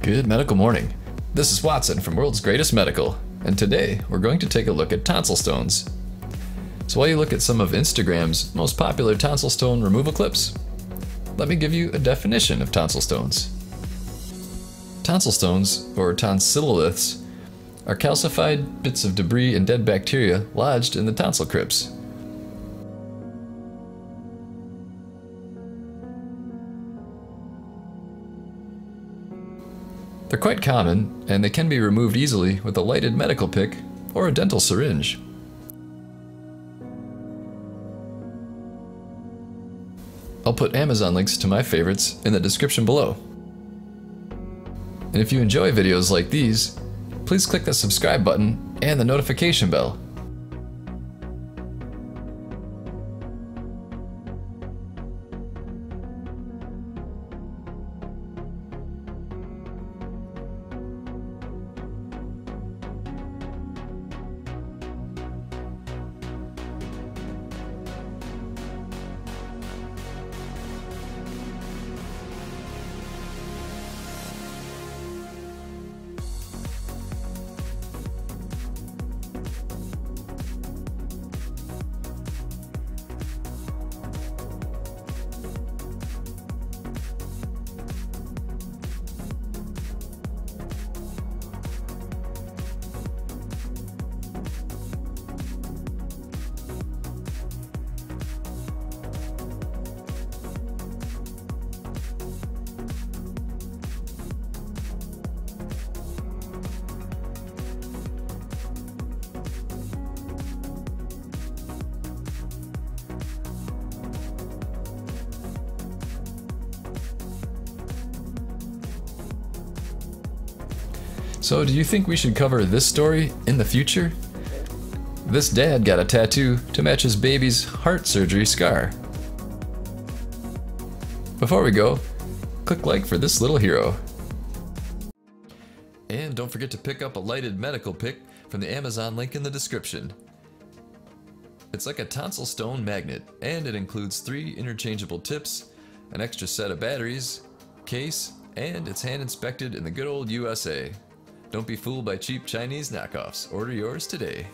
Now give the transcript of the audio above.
Good medical morning. This is Watson from World's Greatest Medical, and today we're going to take a look at tonsil stones. So while you look at some of Instagram's most popular tonsil stone removal clips, let me give you a definition of tonsil stones. Tonsil stones, or tonsilloliths, are calcified bits of debris and dead bacteria lodged in the tonsil crypts. They're quite common, and they can be removed easily with a lighted medical pick or a dental syringe. I'll put Amazon links to my favorites in the description below. And if you enjoy videos like these, please click the subscribe button and the notification bell. So do you think we should cover this story in the future? This dad got a tattoo to match his baby's heart surgery scar. Before we go, click like for this little hero. And don't forget to pick up a lighted medical pick from the Amazon link in the description. It's like a tonsil stone magnet, and it includes 3 interchangeable tips, an extra set of batteries, case, and it's hand inspected in the good old USA. Don't be fooled by cheap Chinese knockoffs. Order yours today.